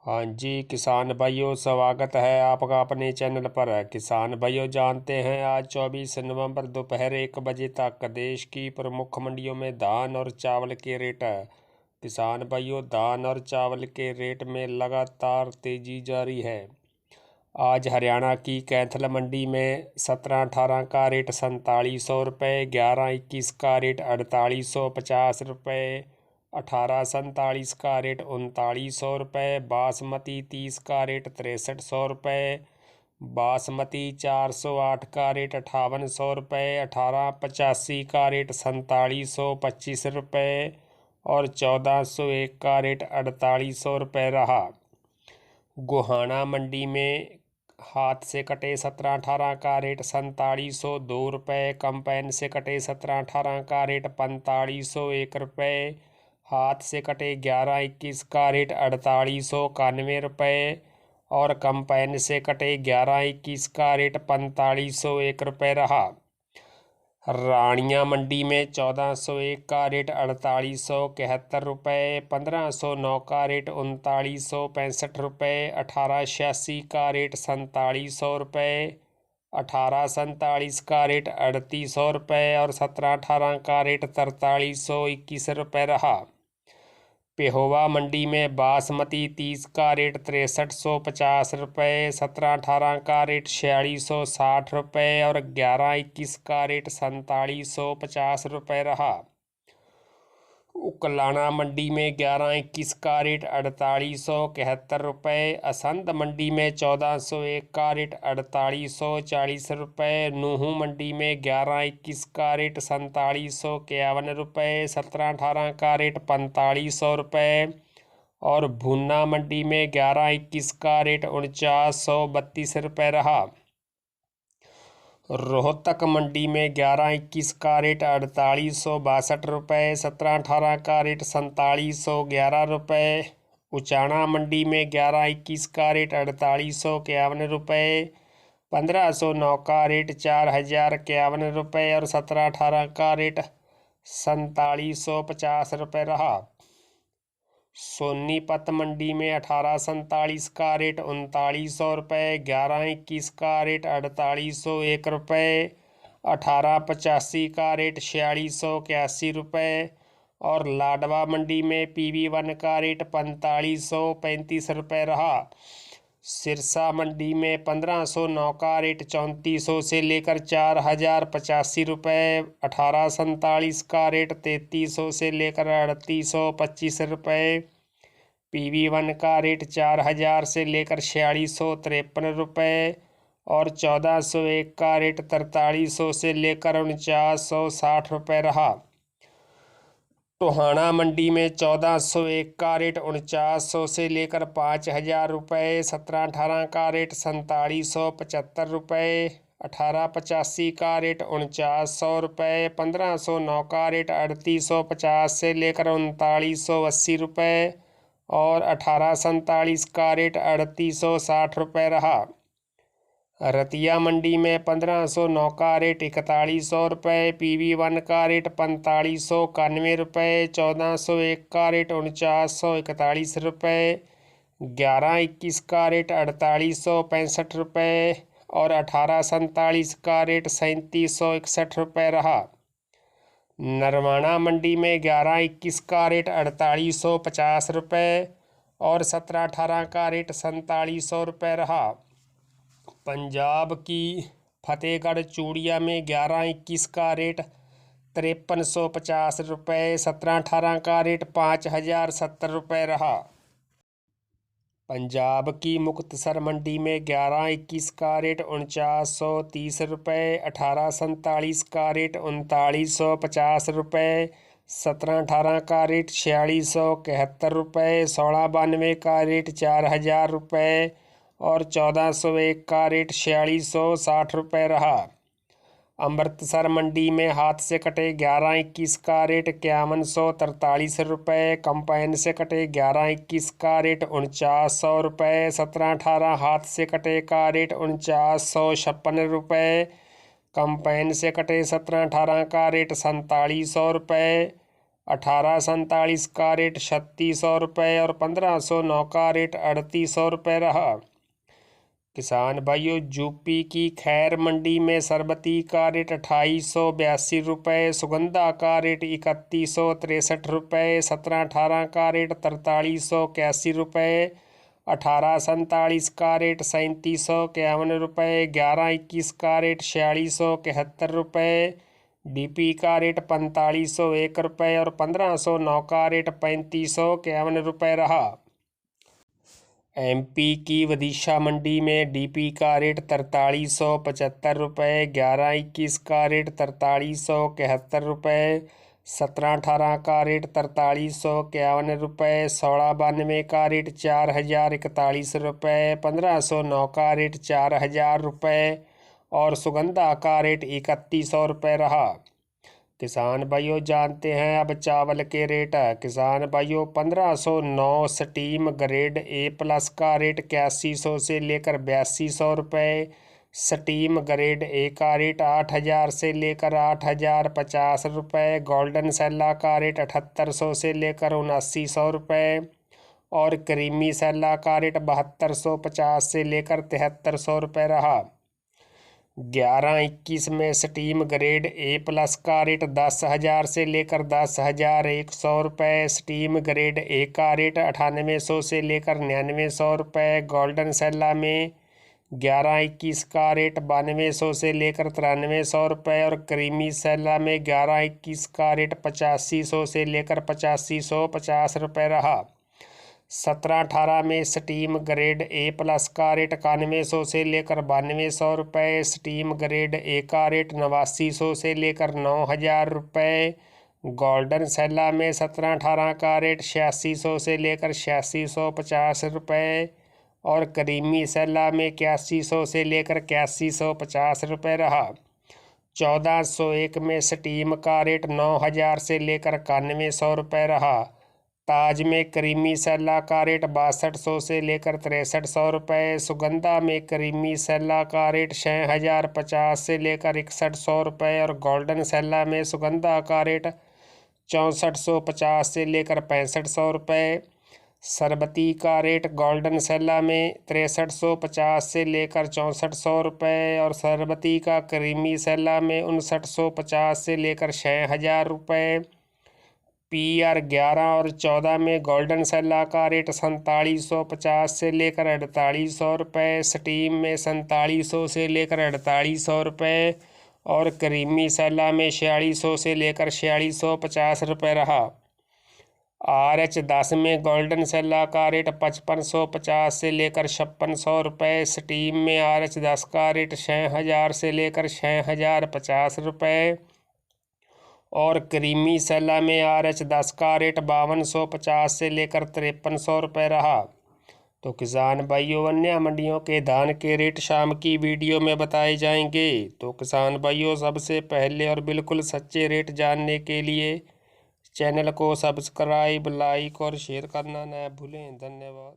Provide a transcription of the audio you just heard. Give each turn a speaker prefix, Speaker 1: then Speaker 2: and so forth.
Speaker 1: हाँ जी किसान भाइयों, स्वागत है आपका अपने चैनल पर। किसान भाइयों, जानते हैं आज 24 नवंबर दोपहर 1 बजे तक देश की प्रमुख मंडियों में धान और चावल के रेट। किसान भाइयों, धान और चावल के रेट में लगातार तेजी जारी है। आज हरियाणा की कैथल मंडी में 17-18 का रेट 4700 रुपये, 11-21 का रेट 4850 रुपये, 18-47 का रेट 3900 रुपये, बासमती 30 का रेट 6300 रुपये, बासमती 408 का रेट 5800 रुपये, 1885 का रेट 4725 रुपये और 1401 का रेट 4800 रुपये रहा। गोहाना मंडी में हाथ से कटे 17-18 का रेट 4702 रुपये, कंपाइन से कटे 17-18 का रेट 4501 रुपये, हाथ से कटे 11-21 का रेट 4891 रुपये और कंपाइन से कटे 11-21 का रेट 4501 रुपये रहा। रानिया मंडी में 1401 का रेट 4871 रुपये, 1509 का रेट 3965 रुपये, 1886 का रेट 4700 रुपये, 1847 का रेट 3800 रुपये और 17-18 का रेट 4321 रुपये रहा। पेहोवा मंडी में बासमती 30 का रेट 6350 रुपये, 17-18 का रेट 4660 रुपये और 11-21 का रेट 4750 रुपये रहा। उकलाना मंडी में 11-21 का रेट 4871 रुपये, असंध मंडी में 1401 का रेट 4840 रुपये, नूहू मंडी में 11-21 का रेट 4751 रुपये, 17-18 का रेट 4500 रुपये और भुन्ना मंडी में 11-21 का रेट 4932 रुपये रहा। रोहतक मंडी में 11-21 का रेट 4862 रुपये, 17-18 का रेट 4711 रुपये, उचाना मंडी में 11-21 का रेट 4851 रुपये, 1509 का रेट 4051 रुपये और 17-18 का रेट 4750 रुपये रहा। सोनीपत मंडी में 1847 का रेट 3900 रुपये, 11-21 का रेट 4801 रुपये, 1885 का रेट 4681 रुपये और लाडवा मंडी में PV1 का रेट 4535 रुपये रहा। सिरसा मंडी में 1509 का रेट 3400 से लेकर 4085 रुपये, 1847 का रेट 3300 से लेकर 3825 रुपये, PV1 का रेट 4000 से लेकर 4653 रुपये और 1401 का रेट 4300 से लेकर 4960 रुपये रहा। टोहाना मंडी में 1401 का रेट 4900 से लेकर 5000 रुपये, 17-18 का रेट 4775 रुपये, 1885 का रेट 4900 रुपये, 1509 का रेट 3850 से लेकर 3980 रुपये और 1847 का रेट 3860 रुपये रहा। रतिया मंडी में 1509 का रेट 4100 रुपये, PV1 का रेट 4591 रुपये, 1401 का रेट 4941 रुपये, 11-21 का रेट 4865 रुपये और 1847 का रेट 3761 रुपये रहा। नरवाना मंडी में 11-21 का रेट 4850 रुपये और 17-18 का रेट 4700 रुपये रहा। पंजाब की फतेहगढ़ चूड़िया में 11-21 का रेट 5350 रुपये, 17-18 का रेट 5070 रुपये रहा। पंजाब की मुक्तसर मंडी में 11-21 का रेट 4930 रुपये, 1847 का रेट 3950 रुपये, 17-18 का रेट 4671 रुपये, 1692 का रेट 4000 रुपये और 1401 का रेट 4660 रुपये रहा। अमृतसर मंडी में हाथ से कटे 11-21 का रेट 5143 रुपये, कंपाइन से कटे 11-21 का रेट 4900 रुपये, 17-18 हाथ से कटे का रेट 4956 रुपये, कंपाइन से कटे 17-18 का रेट 4700 रुपये 1847 का रेट 3600 रुपये और 1509 का रेट 3800 रुपये रहा। किसान भाइयों, यूपी की खैर मंडी में सरबती का रेट 2882 रुपये, सुगंधा का रेट 3163 रुपये, 1718 का रेट 4381 रुपये, 1847 का रेट 3751 रुपये, 1121 का रेट 4671 रुपये, डीपी का रेट 4501 रुपये और 1509 का रेट 3551 रुपये रहा। एमपी की विदिशा मंडी में डीपी का रेट 4375 रुपये, 1121 का रेट 4371 रुपये, 1718 का रेट 4351 रुपये, 1692 का रेट 4041 रुपये, 1509 का रेट 4000 रुपये और सुगंधा का रेट 3100 रुपये रहा। किसान भाइयों, जानते हैं अब चावल के रेट। किसान भाइयों, 1509 स्टीम ग्रेड A+ का रेट 8100 से लेकर 8200 रुपये, स्टीम ग्रेड A का रेट 8000 से लेकर 8050 रुपये, गोल्डन सेल्ला का रेट 7800 से लेकर 7900 रुपये और क्रीमी सेल्ला का रेट 7250 से लेकर 7300 रुपये रहा। 1121 में स्टीम ग्रेड A+ का रेट 10,000 से लेकर 10,100 रुपये, स्टीम ग्रेड A का रेट 9800 से लेकर 9900 रुपये, गोल्डन सेल्ला में 1121 का रेट 9200 से लेकर 9300 रुपये और क्रीमी सेल्ला में 1121 का रेट 8500 से लेकर 8550 रुपये रहा। 1718 में स्टीम ग्रेड A+ का रेट 9100 से लेकर 9200 रुपये, स्टीम ग्रेड A का रेट 8900 से लेकर 9000 रुपये, गोल्डन सेल्ला में 1718 का रेट 8600 से लेकर 8650 रुपये और क्रीमी सेल्ला में 8100 से लेकर 8150 रुपये रहा। 1401 में स्टीम का रेट 9000 से लेकर 9100 रुपये रहा। ताज में क्रीमी सेल्ला का रेट 6200 से लेकर 6300 रुपये, सुगंधा में क्रीमी सेल्ला का रेट 6050 से लेकर 6100 रुपये और गोल्डन सेल्ला में सुगंधा का रेट 6450 से लेकर 6500 रुपये, सरबती का रेट गोल्डन सेल्ला में 6350 से लेकर 6400 रुपये और सरबती का क्रीमी सेल्ला में 5950 से लेकर 6000 रुपये। PR 11 और 14 में गोल्डन सेल्ला का रेट 4750 से लेकर 4800 रुपये, स्टीम में 4700 से लेकर 4800 रुपये और क्रीमी सेल्ला में 4600 से लेकर 4650 रुपये रहा। RH 10 में गोल्डन सेल्ला का रेट 5550 से लेकर 5600 रुपये, स्टीम में RH 10 का रेट 6000 से लेकर 6050 रुपये और क्रीमी सेल्ला में RH 10 का रेट 5250 से लेकर 5300 रुपये रहा। तो किसान भाइयों, अन्य मंडियों के धान के रेट शाम की वीडियो में बताए जाएंगे। तो किसान भाइयों, सबसे पहले और बिल्कुल सच्चे रेट जानने के लिए चैनल को सब्सक्राइब, लाइक और शेयर करना न भूलें। धन्यवाद।